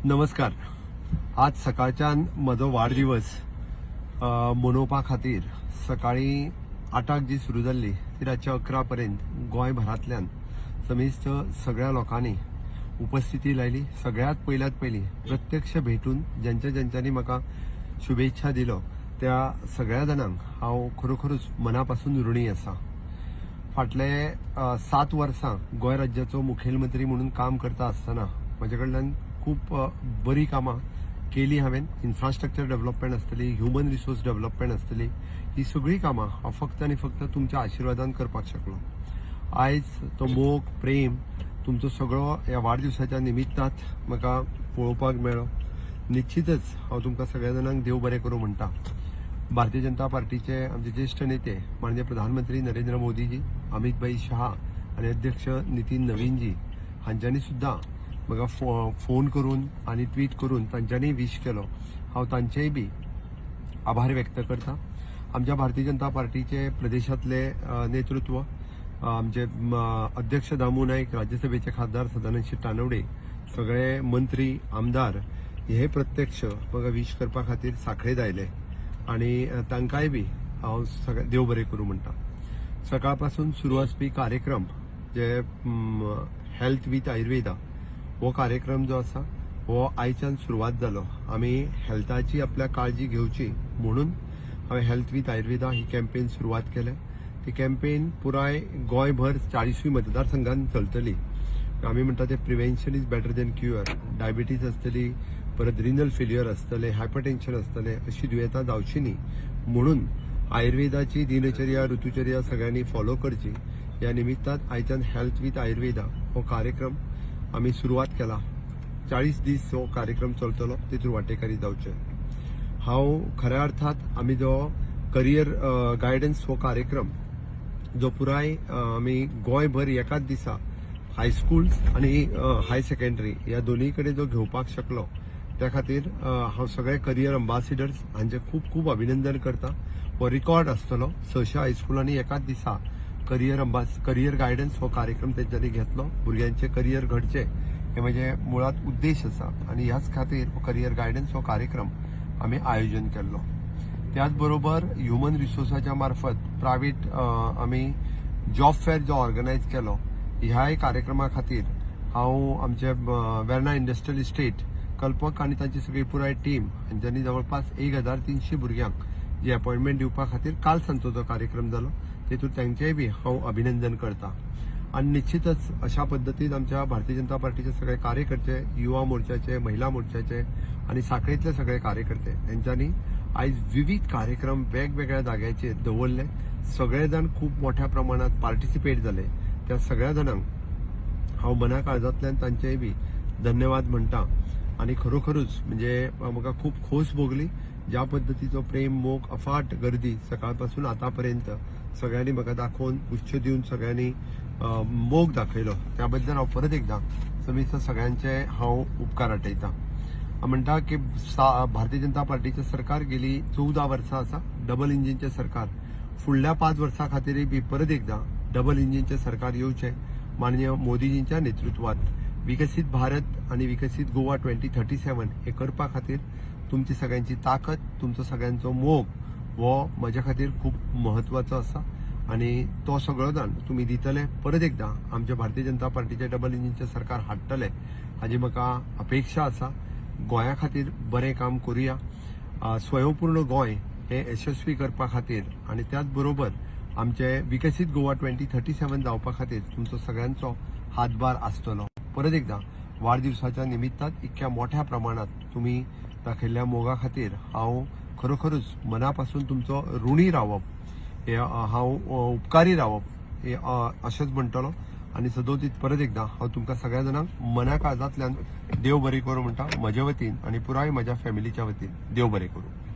नमस्कार. आज सकाळच्यान म्हजो वाडदिवस मनोवपा खातीर सकाळी 8 जी सुरू जाल्ली ती रातच्या 11 पर्यंत गोंयभरांतल्यान समेस्त सगळ्या लोकांनी उपस्थिती लायली. सगळ्यात पयली प्रत्यक्ष भेटून ज्यांच्यांनी म्हाका शुभेच्छा दिलो त्या सगळ्या जाणांक हांव खरोखरूच मनापासून ऋणी आसा. फाटले 7 वर्सां गोंय राज्याचो मुखेलमंत्री म्हणून काम करता आसतना म्हजे कडल्यान खूप बरी कामां केली हांवें. इन्फ्रास्ट्रक्चर डेव्हलपमेंट आसतली, ह्युमन रिसोर्स डेव्हलपमेंट आसतली, ही सगळी कामां हांव फक्त आनी फक्त तुमच्या आशिर्वादान करपाक शकलो. आयज तो मोग प्रेम तुमचो सगळो ह्या वाडदिवसाच्या निमित्तांत म्हाका पळोवपाक मेळ्ळो. निश्चितच हांव तुमकां सगळ्या जाणांक देव बरें करूं म्हणटा. भारतीय जनता पार्टीचे आमचे ज्येष्ठ नेते माननीय प्रधानमंत्री नरेंद्र मोदीजी, अमित भाई शहा आणि अध्यक्ष नितीन नवीनजी हांच्यांनी सुद्धा म्हाका फोन करून आणि ट्वीट करून तांच्यांनी विश केलो. हांव तांचेय बी आभार व्यक्त करता. आमच्या भारतीय जनता पार्टीचे प्रदेशातले नेतृत्व आमचे अध्यक्ष दामू नाईक, राज्यसभेचे खासदार सदानंद शिट्टानवडे, सगळे मंत्री आमदार हे प्रत्यक्ष म्हाका विश करपा खातीर सांखळेत आयले आणि तांकांय बी हांव देव बरें करूं म्हणटा. सकाळपासून सुरू आसपी कार्यक्रम जे हेल्थ विथ आयुर्वेदा हो कार्यक्रम जो आसा हो आयच्यान सुरवात जालो. आमी हेल्थाची आपल्या काळजी घेवची म्हणून हांवें health with Ayurveda he campaign सुरवात केल्या. ती कॅम्पेन पुराय गोंयभर 40 मतदारसंघांत चलतली. आमी म्हणटा ते prevention is better than cure. Diabetes आसतली, परत रिनल फेल्युअर आसतले, हायपरटेन्शन आसतले, अशी दुयेंतां जावची न्ही म्हणून आयुर्वेदाची दिनचर्या ऋतुचर्या सगळ्यांनी फॉलो करची. ह्या निमित्तान आयच्यान हेल्थ विथ आयुर्वेदा हो कार्यक्रम आमी सुरवात केला. 40 दीस हो कार्यक्रम चलतलो, तेतून वांटेकारी जावचे. हांव खऱ्या अर्थात आमी जो करियर गायडन्स हो कार्यक्रम जो पुराय आमी गोंयभर एकाच दिसा हायस्कूल्स आणि हाय सेकंडरी ह्या दोनूय कडेन जो घेवपाक शकलो त्या खातीर हांव सगळे करियर अंबासिडर्स हांचे खूप खूप अभिनंदन करता. हो रिकॉर्ड आसतलो. 600 हायस्कुलांनी एकाच दिसा करियर गायडन्स हो कार्यक्रम तेंच्यांनी घेतलो. भुरग्यांचे करियर घडचे हे म्हणजे मुळात उद्देश आसा आणि ह्याच खातीर करियर गायडन्स हो कार्यक्रम आमी आयोजन केल्लो. त्याच बरोबर ह्युमन रिसोर्साच्या मार्फत प्रायव्हेट आमी जॉब फेअर जो ऑर्गनायज केलो. ह्याय कार्यक्रमा खातीर हांव आमचे वेर्ना इंडस्ट्रियल इस्टेट कल्पक आणि तांची सगळी पुराय टीम हांच्यांनी जवळपास 1300 भुरग्यांक जी अपॉइंटमेंट दिवपा खातीर काल सांजचो जो कार्यक्रम जालो तेतून तांचेय बी हांव अभिनंदन करता. आणि निश्चितच अशा पद्दतीन आमच्या भारतीय जनता पार्टीचे सगळे कार्यकर्ते, युवा मोर्चाचे, महिला मोर्चाचे आणि साखळेतले सगळे कार्यकर्ते यांच्यांनी आयज विविध कार्यक्रम वेगवेगळ्या जाग्याचेर दवरले. सगळे जाण खूप मोठ्या प्रमाणात पार्टिसिपेट जाले. त्या सगळ्या जाणांक हांव मना काळजांतल्यान तांचेय बी धन्यवाद म्हणटा. आणि खरोखरूच म्हणजे म्हाका खूप खोस भोगली. ज्या पद्दतीचो प्रेम मोग अफाट गर्दी सकाळपासून आतापर्यंत सगळ्यांनी म्हाका दाखोवन उच्च दिवन सगळ्यांनी मोग दाखयलो त्याबद्दल हांव परत एकदा समेस्त सगळ्यांचे हांव उपकार आठयता. म्हणटा की भारतीय जनता पार्टीचें सरकार गेली 14 वर्सां आसा. डबल इंजिनचें सरकार. फुडल्या 5 वर्सां खातीरय बी परत एकदा डबल इंजिनचें सरकार येवचें माननीय मोदीजींच्या नेतृत्वात. विकसीत भारत आणि विकसीत गोवा 2037 हे करपा खातीर तुमची सगळ्यांची ताकद, तुमचो सगळ्यांचो मोग हो म्हज्या खातीर खूप महत्वाचो आसा आणि तो सगळो जाण तुमी दितले. परत एकदा आमच्या भारतीय जनता पार्टीचे डबल इंजिनचे सरकार हाडटले हाजी म्हाका अपेक्षा आसा. गोंया खातीर बरें काम करुया. स्वयंपूर्ण गोंय हे यशस्वी करपा खातीर आणि त्याच बरोबर आमचे विकसीत गोवा 2037 जावपा खातीर तुमचो सगळ्यांचो हातभार आसतलो. परत एकदा वाडदिवसाच्या निमित्तान इतक्या मोठ्या प्रमाणात तुम्ही दाखयल्ल्या मोगा खातीर हांव खरोखरूच मनापासून तुमचो ऋणी रावप, हे हांव उपकारी रावप हे अशेंच म्हणटलो. आणि सदोतीत परत एकदा हांव तुमकां सगळ्या जाणांक मना काळजांतल्यान देव बरें करूं म्हणटा म्हजे वतीन आणि पुराय म्हज्या फॅमिलीच्या वतीन. देव बरें करूं.